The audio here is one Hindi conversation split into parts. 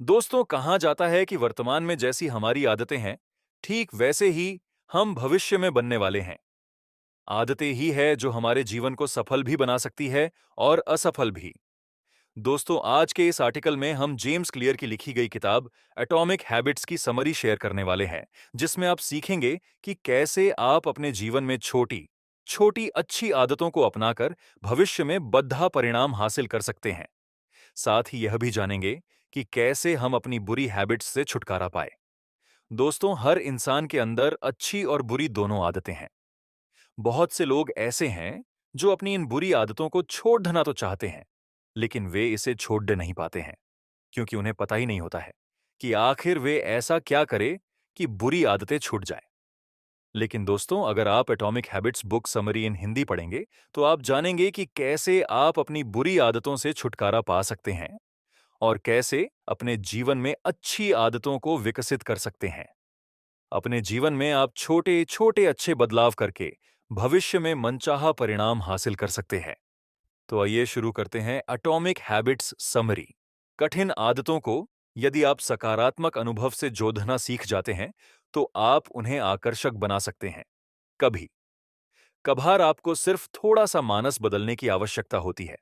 दोस्तों, कहा जाता है कि वर्तमान में जैसी हमारी आदतें हैं, ठीक वैसे ही हम भविष्य में बनने वाले हैं। आदतें ही है जो हमारे जीवन को सफल भी बना सकती है और असफल भी। दोस्तों, आज के इस आर्टिकल में हम जेम्स क्लियर की लिखी गई किताब एटॉमिक हैबिट्स की समरी शेयर करने वाले हैं, जिसमें आप सीखेंगे कि कैसे आप अपने जीवन में छोटी छोटी अच्छी आदतों को अपनाकर भविष्य में बद्धा परिणाम हासिल कर सकते हैं। साथ ही यह भी जानेंगे कि कैसे हम अपनी बुरी हैबिट्स से छुटकारा पाए। दोस्तों, हर इंसान के अंदर अच्छी और बुरी दोनों आदतें हैं। बहुत से लोग ऐसे हैं जो अपनी इन बुरी आदतों को छोड़ देना तो चाहते हैं, लेकिन वे इसे छोड़ नहीं पाते हैं, क्योंकि उन्हें पता ही नहीं होता है कि आखिर वे ऐसा क्या करें कि बुरी आदतें छूट जाएं। लेकिन दोस्तों, अगर आप एटॉमिक हैबिट्स बुक समरी इन हिंदी पढ़ेंगे, तो आप जानेंगे कि कैसे आप अपनी बुरी आदतों से छुटकारा पा सकते हैं और कैसे अपने जीवन में अच्छी आदतों को विकसित कर सकते हैं। अपने जीवन में आप छोटे छोटे अच्छे बदलाव करके भविष्य में मनचाहा परिणाम हासिल कर सकते हैं। तो आइए शुरू करते हैं एटॉमिक हैबिट्स समरी। कठिन आदतों को यदि आप सकारात्मक अनुभव से जोड़ना सीख जाते हैं, तो आप उन्हें आकर्षक बना सकते हैं। कभी कभार आपको सिर्फ थोड़ा सा मानस बदलने की आवश्यकता होती है।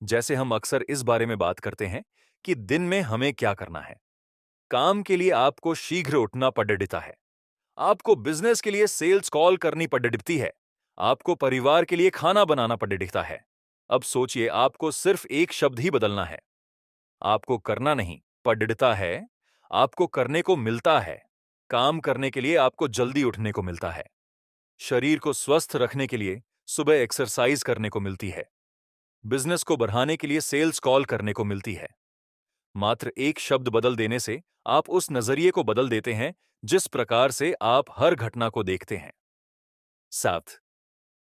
जैसे हम अक्सर इस बारे में बात करते हैं कि दिन में हमें क्या करना है। काम के लिए आपको शीघ्र उठना पड़ता है। आपको बिजनेस के लिए सेल्स कॉल करनी पड़ती है। आपको परिवार के लिए खाना बनाना पड़ता है। अब सोचिए, आपको सिर्फ एक शब्द ही बदलना है। आपको करना नहीं पड़ता है, आपको करने को मिलता है। काम करने के लिए आपको जल्दी उठने को मिलता है। शरीर को स्वस्थ रखने के लिए सुबह एक्सरसाइज करने को मिलती है। बिजनेस को बढ़ाने के लिए सेल्स कॉल करने को मिलती है। मात्र एक शब्द बदल देने से आप उस नजरिए को बदल देते हैं जिस प्रकार से आप हर घटना को देखते हैं। 7.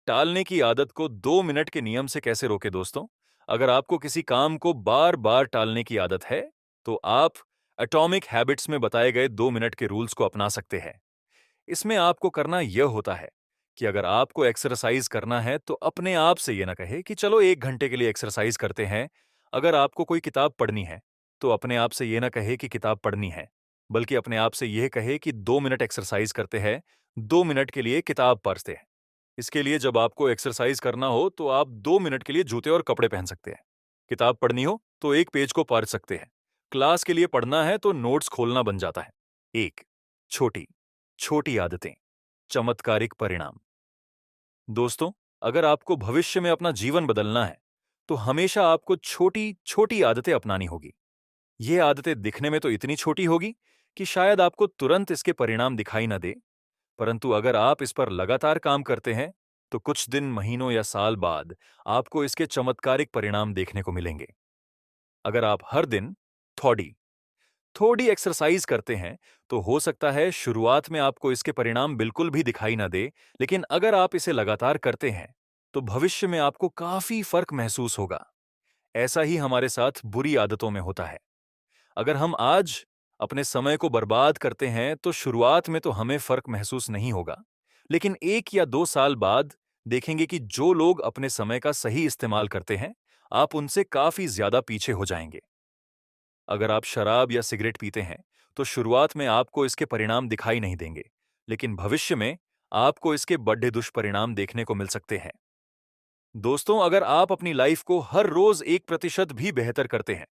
टालने की आदत को 2 मिनट के नियम से कैसे रोके दोस्तों? अगर आपको किसी काम को बार बार टालने की आदत है, तो आप एटॉमिक हैबिट्स में बताए गए 2 मिनट के रूल्स को अपना सकते हैं। इसमें आपको करना यह होता है कि अगर आपको एक्सरसाइज करना है, तो अपने आप से यह ना कहे कि चलो 1 घंटे के लिए एक्सरसाइज करते हैं। अगर आपको कोई किताब पढ़नी है, तो अपने आप से यह ना कहे कि किताब पढ़नी है, बल्कि अपने आप से यह कहे कि 2 मिनट एक्सरसाइज करते हैं, 2 मिनट के लिए किताब पढ़ते हैं। इसके लिए जब आपको एक्सरसाइज करना हो, तो आप 2 मिनट के लिए जूते और कपड़े पहन सकते हैं। किताब पढ़नी हो तो एक पेज को पढ़ सकते हैं। क्लास के लिए पढ़ना है तो नोट्स खोलना बन जाता है। एक छोटी छोटी आदतें, चमत्कारिक परिणाम। दोस्तों, अगर आपको भविष्य में अपना जीवन बदलना है, तो हमेशा आपको छोटी छोटी आदतें अपनानी होगी। ये आदतें दिखने में तो इतनी छोटी होगी कि शायद आपको तुरंत इसके परिणाम दिखाई न दे, परंतु अगर आप इस पर लगातार काम करते हैं, तो कुछ दिन, महीनों या साल बाद आपको इसके चमत्कारिक परिणाम देखने को मिलेंगे। अगर आप हर दिन थोड़ी थोड़ी एक्सरसाइज करते हैं, तो हो सकता है शुरुआत में आपको इसके परिणाम बिल्कुल भी दिखाई ना दे, लेकिन अगर आप इसे लगातार करते हैं, तो भविष्य में आपको काफी फर्क महसूस होगा। ऐसा ही हमारे साथ बुरी आदतों में होता है। अगर हम आज अपने समय को बर्बाद करते हैं, तो शुरुआत में तो हमें फर्क महसूस नहीं होगा, लेकिन 1 या 2 साल बाद देखेंगे कि जो लोग अपने समय का सही इस्तेमाल करते हैं, आप उनसे काफी ज्यादा पीछे हो जाएंगे। अगर आप शराब या सिगरेट पीते हैं, तो शुरुआत में आपको इसके परिणाम दिखाई नहीं देंगे, लेकिन भविष्य में आपको इसके बड़े दुष्परिणाम देखने को मिल सकते हैं। दोस्तों, अगर आप अपनी लाइफ को हर रोज 1% भी बेहतर करते हैं,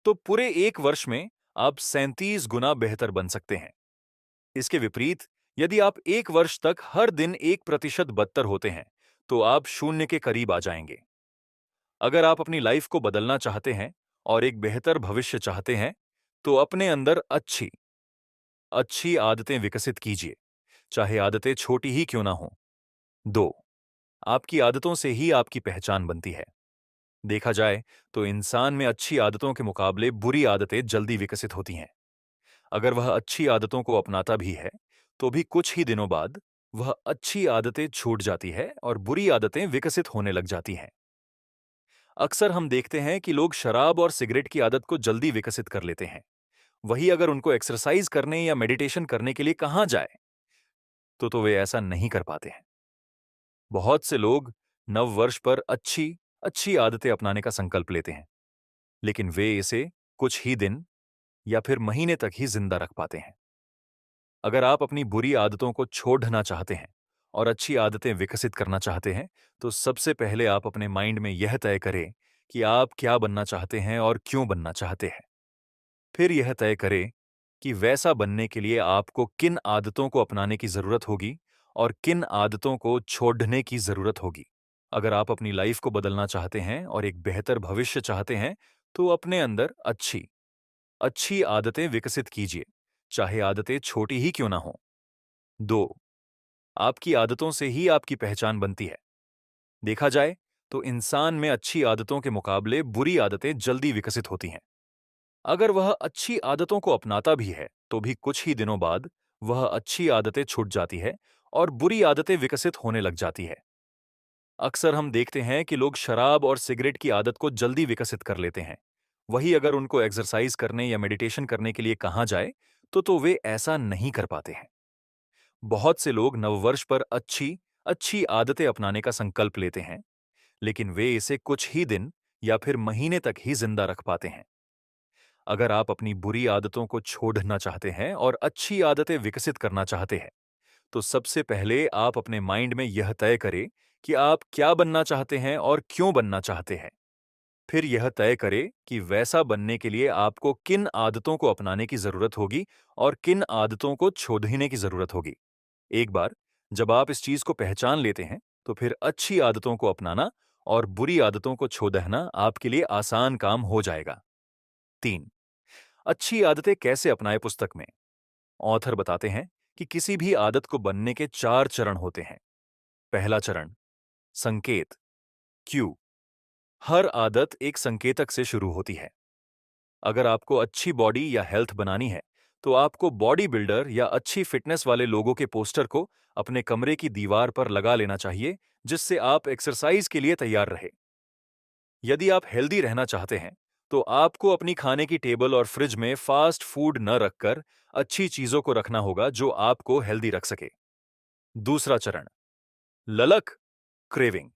तो पूरे 1 वर्ष में आप 37 गुना बेहतर बन सकते हैं। इसके विपरीत, यदि आप 1 वर्ष तक हर दिन 1% बदतर होते हैं, तो आप शून्य के करीब आ जाएंगे। अगर आप अपनी लाइफ को बदलना चाहते हैं और एक बेहतर भविष्य चाहते हैं, तो अपने अंदर अच्छी अच्छी आदतें विकसित कीजिए, चाहे आदतें छोटी ही क्यों ना हो। 2. आपकी आदतों से ही आपकी पहचान बनती है। देखा जाए तो इंसान में अच्छी आदतों के मुकाबले बुरी आदतें जल्दी विकसित होती हैं। अगर वह अच्छी आदतों को अपनाता भी है, तो भी कुछ ही दिनों बाद वह अच्छी आदतें छूट जाती है और बुरी आदतें विकसित होने लग जाती हैं। अक्सर हम देखते हैं कि लोग शराब और सिगरेट की आदत को जल्दी विकसित कर लेते हैं। वही अगर उनको एक्सरसाइज करने या मेडिटेशन करने के लिए कहा जाए, तो वे ऐसा नहीं कर पाते हैं। बहुत से लोग नव वर्ष पर अच्छी अच्छी आदतें अपनाने का संकल्प लेते हैं, लेकिन वे इसे कुछ ही दिन या फिर महीने तक ही जिंदा रख पाते हैं। अगर आप अपनी बुरी आदतों को छोड़ना चाहते हैं और अच्छी आदतें विकसित करना चाहते हैं, तो सबसे पहले आप अपने माइंड में यह तय करें कि आप क्या बनना चाहते हैं और क्यों बनना चाहते हैं। फिर यह तय करें कि वैसा बनने के लिए आपको किन आदतों को अपनाने की जरूरत होगी और किन आदतों को छोड़ने की जरूरत होगी। अगर आप अपनी लाइफ को बदलना चाहते हैं और एक बेहतर भविष्य चाहते हैं, तो अपने अंदर अच्छी अच्छी आदतें विकसित कीजिए, चाहे आदतें छोटी ही क्यों ना हो। 2. आपकी आदतों से ही आपकी पहचान बनती है। देखा जाए तो इंसान में अच्छी आदतों के मुकाबले बुरी आदतें जल्दी विकसित होती हैं। अगर वह अच्छी आदतों को अपनाता भी है, तो भी कुछ ही दिनों बाद वह अच्छी आदतें छूट जाती है और बुरी आदतें विकसित होने लग जाती है। अक्सर हम देखते हैं कि लोग शराब और सिगरेट की आदत को जल्दी विकसित कर लेते हैं। वही अगर उनको एक्सरसाइज करने या मेडिटेशन करने के लिए कहा जाए, तो वे ऐसा नहीं कर पाते हैं। बहुत से लोग नववर्ष पर अच्छी अच्छी आदतें अपनाने का संकल्प लेते हैं, लेकिन वे इसे कुछ ही दिन या फिर महीने तक ही जिंदा रख पाते हैं। अगर आप अपनी बुरी आदतों को छोड़ना चाहते हैं और अच्छी आदतें विकसित करना चाहते हैं, तो सबसे पहले आप अपने माइंड में यह तय करें कि आप क्या बनना चाहते हैं और क्यों बनना चाहते हैं। फिर यह तय करें कि वैसा बनने के लिए आपको किन आदतों को अपनाने की जरूरत होगी और किन आदतों को छोड़ने की जरूरत होगी। एक बार जब आप इस चीज को पहचान लेते हैं, तो फिर अच्छी आदतों को अपनाना और बुरी आदतों को छोड़ना आपके लिए आसान काम हो जाएगा। 3. अच्छी आदतें कैसे अपनाएं। पुस्तक में ऑथर बताते हैं कि किसी भी आदत को बनने के 4 चरण होते हैं। पहला चरण, संकेत, क्यू। हर आदत एक संकेतक से शुरू होती है। अगर आपको अच्छी बॉडी या हेल्थ बनानी है, तो आपको बॉडी बिल्डर या अच्छी फिटनेस वाले लोगों के पोस्टर को अपने कमरे की दीवार पर लगा लेना चाहिए, जिससे आप एक्सरसाइज के लिए तैयार रहे। यदि आप हेल्दी रहना चाहते हैं, तो आपको अपनी खाने की टेबल और फ्रिज में फास्ट फूड न रखकर अच्छी चीजों को रखना होगा जो आपको हेल्दी रख सके। दूसरा चरण, ललक, क्रेविंग।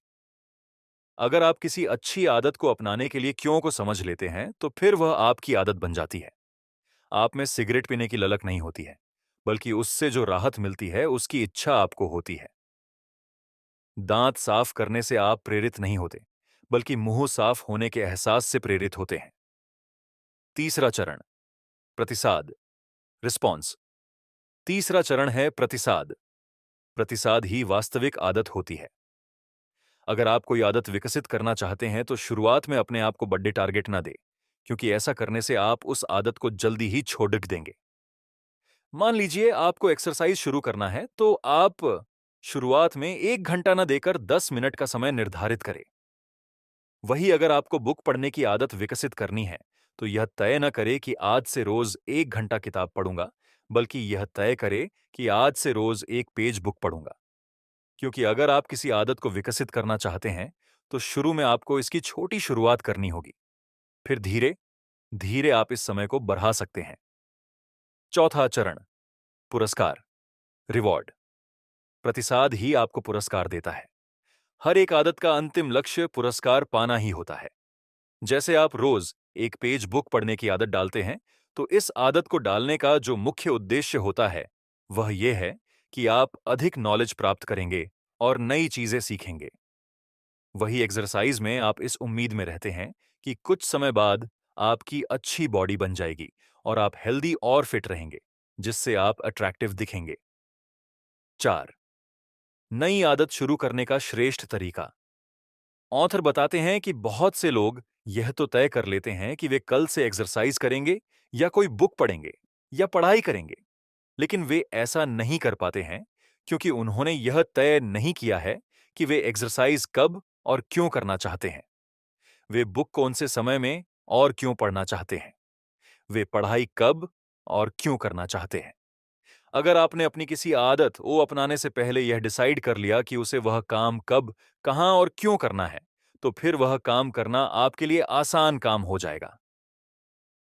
अगर आप किसी अच्छी आदत को अपनाने के लिए क्यों को समझ लेते हैं, तो फिर वह आपकी आदत बन जाती है। आप में सिगरेट पीने की ललक नहीं होती है, बल्कि उससे जो राहत मिलती है उसकी इच्छा आपको होती है। दांत साफ करने से आप प्रेरित नहीं होते, बल्कि मुंह साफ होने के एहसास से प्रेरित होते हैं। तीसरा चरण, प्रतिसाद, रिस्पॉन्स। तीसरा चरण है प्रतिसाद। प्रतिसाद ही वास्तविक आदत होती है। अगर आप कोई आदत विकसित करना चाहते हैं, तो शुरुआत में अपने आप को बड़े टारगेट ना दें, क्योंकि ऐसा करने से आप उस आदत को जल्दी ही छोड़ देंगे। मान लीजिए आपको एक्सरसाइज शुरू करना है, तो आप शुरुआत में 1 घंटा न देकर 10 मिनट का समय निर्धारित करें। वही अगर आपको बुक पढ़ने की आदत विकसित करनी है, तो यह तय न करे कि आज से रोज 1 घंटा किताब पढ़ूंगा, बल्कि यह तय करे कि आज से रोज एक पेज बुक पढ़ूंगा। क्योंकि अगर आप किसी आदत को विकसित करना चाहते हैं, तो शुरू में आपको इसकी छोटी शुरुआत करनी होगी। फिर धीरे धीरे आप इस समय को बढ़ा सकते हैं। चौथा चरण, पुरस्कार, रिवॉर्ड। प्रतिसाद ही आपको पुरस्कार देता है। हर एक आदत का अंतिम लक्ष्य पुरस्कार पाना ही होता है। जैसे आप रोज एक पेज बुक पढ़ने की आदत डालते हैं, तो इस आदत को डालने का जो मुख्य उद्देश्य होता है, वह यह है कि आप अधिक नॉलेज प्राप्त करेंगे और नई चीजें सीखेंगे। वही एक्सरसाइज में आप इस उम्मीद में रहते हैं कि कुछ समय बाद आपकी अच्छी बॉडी बन जाएगी और आप हेल्दी और फिट रहेंगे, जिससे आप अट्रैक्टिव दिखेंगे। 4. नई आदत शुरू करने का श्रेष्ठ तरीका। ऑथर बताते हैं कि बहुत से लोग यह तो तय कर लेते हैं कि वे कल से एक्सरसाइज करेंगे या कोई बुक पढ़ेंगे या पढ़ाई करेंगे, लेकिन वे ऐसा नहीं कर पाते हैं, क्योंकि उन्होंने यह तय नहीं किया है कि वे एक्सरसाइज कब और क्यों करना चाहते हैं। वे बुक कौन से समय में और क्यों पढ़ना चाहते हैं। वे पढ़ाई कब और क्यों करना चाहते हैं। अगर आपने अपनी किसी आदत को अपनाने से पहले यह डिसाइड कर लिया कि उसे वह काम कब, कहां और क्यों करना है, तो फिर वह काम करना आपके लिए आसान काम हो जाएगा।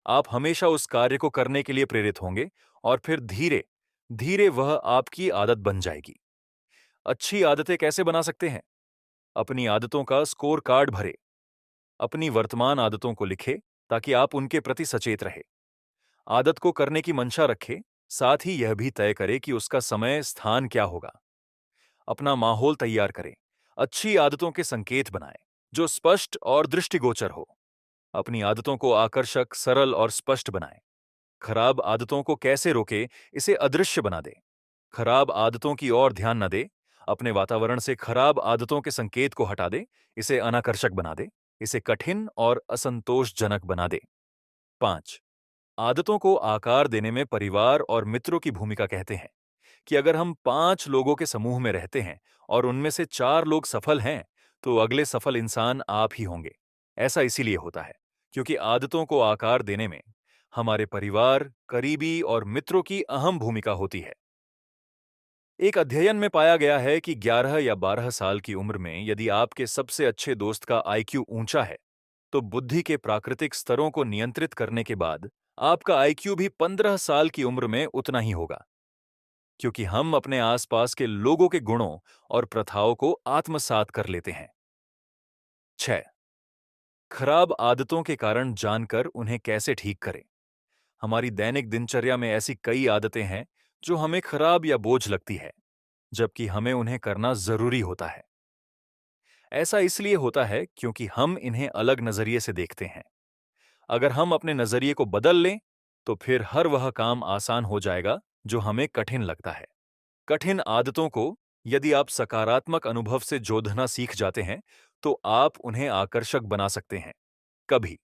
आप हमेशा उस कार्य को करने के लिए प्रेरित होंगे और फिर धीरे धीरे वह आपकी आदत बन जाएगी। अच्छी आदतें कैसे बना सकते हैं? अपनी आदतों का स्कोर कार्ड भरे। अपनी वर्तमान आदतों को लिखे, ताकि आप उनके प्रति सचेत रहे। आदत को करने की मंशा रखे, साथ ही यह भी तय करे कि उसका समय स्थान क्या होगा। अपना माहौल तैयार करें। अच्छी आदतों के संकेत बनाएं, जो स्पष्ट और दृष्टिगोचर हो। अपनी आदतों को आकर्षक, सरल और स्पष्ट बनाएं। खराब आदतों को कैसे रोके, इसे अदृश्य बना दें। खराब आदतों की ओर ध्यान न दे। अपने वातावरण से खराब आदतों के संकेत को हटा दे। इसे अनाकर्षक बना दे। इसे कठिन और असंतोषजनक बना दे। 5. आदतों को आकार देने में परिवार और मित्रों की भूमिका कहते हैं कि अगर हम 5 लोगों के समूह में रहते हैं और उनमें से 4 लोग सफल हैं, तो अगले सफल इंसान आप ही होंगे। ऐसा इसीलिए होता है क्योंकि आदतों को आकार देने में हमारे परिवार, करीबी और मित्रों की अहम भूमिका होती है। एक अध्ययन में पाया गया है कि 11 या 12 साल की उम्र में यदि आपके सबसे अच्छे दोस्त का आईक्यू ऊंचा है, तो बुद्धि के प्राकृतिक स्तरों को नियंत्रित करने के बाद आपका आईक्यू भी 15 साल की उम्र में उतना ही होगा, क्योंकि हम अपने आसपास के लोगों के गुणों और प्रथाओं को आत्मसात कर लेते हैं। 6. खराब आदतों के कारण जानकर उन्हें कैसे ठीक करें। हमारी दैनिक दिनचर्या में ऐसी कई आदतें हैं जो हमें खराब या बोझ लगती है, जबकि हमें उन्हें करना जरूरी होता है। ऐसा इसलिए होता है क्योंकि हम इन्हें अलग नजरिए से देखते हैं। अगर हम अपने नजरिए को बदल लें, तो फिर हर वह काम आसान हो जाएगा जो हमें कठिन लगता है। कठिन आदतों को यदि आप सकारात्मक अनुभव से जोड़ना सीख जाते हैं, तो आप उन्हें आकर्षक बना सकते हैं। कभी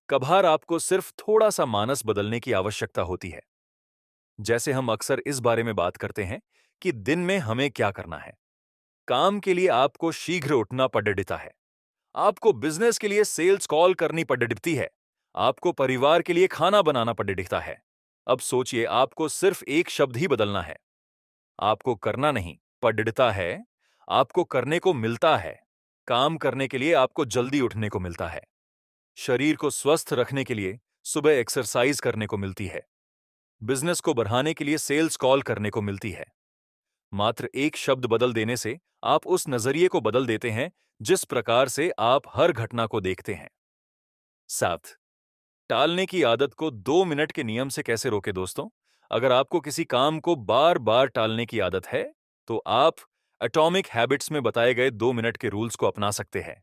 कभार आपको सिर्फ थोड़ा सा मानस बदलने की आवश्यकता होती है। जैसे हम अक्सर इस बारे में बात करते हैं कि दिन में हमें क्या करना है। काम के लिए आपको शीघ्र उठना पड़ता है। आपको बिजनेस के लिए सेल्स कॉल करनी पड़ती है। आपको परिवार के लिए खाना बनाना पड़ता है। अब सोचिए, आपको सिर्फ एक शब्द ही बदलना है। आपको करना नहीं पड़ता है, आपको करने को मिलता है। काम करने के लिए आपको जल्दी उठने को मिलता है। शरीर को स्वस्थ रखने के लिए सुबह एक्सरसाइज करने को मिलती है। बिजनेस को बढ़ाने के लिए सेल्स कॉल करने को मिलती है। मात्र एक शब्द बदल देने से आप उस नजरिए को बदल देते हैं जिस प्रकार से आप हर घटना को देखते हैं। 7. टालने की आदत को 2 मिनट के नियम से कैसे रोके दोस्तों? अगर आपको किसी काम को बार बार टालने की आदत है, तो आप एटॉमिक हैबिट्स में बताए गए 2 मिनट के रूल्स को अपना सकते हैं।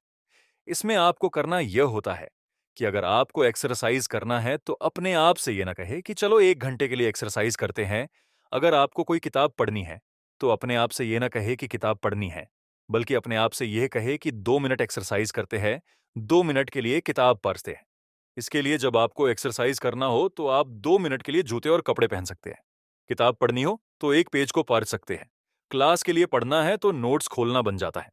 इसमें आपको करना यह होता है कि अगर आपको एक्सरसाइज करना है, तो अपने आप से यह ना कहे कि चलो 1 घंटे के लिए एक्सरसाइज करते हैं। अगर आपको कोई किताब पढ़नी है, तो अपने आप से यह ना कहे कि किताब पढ़नी है, बल्कि अपने आप से यह कहे कि 2 मिनट एक्सरसाइज करते हैं, 2 मिनट के लिए किताब पढ़ते हैं। इसके लिए जब आपको एक्सरसाइज करना हो, तो आप 2 मिनट के लिए जूते और कपड़े पहन सकते हैं। किताब पढ़नी हो, तो एक पेज को पढ़ सकते हैं। क्लास के लिए पढ़ना है, तो नोट्स खोलना बन जाता है।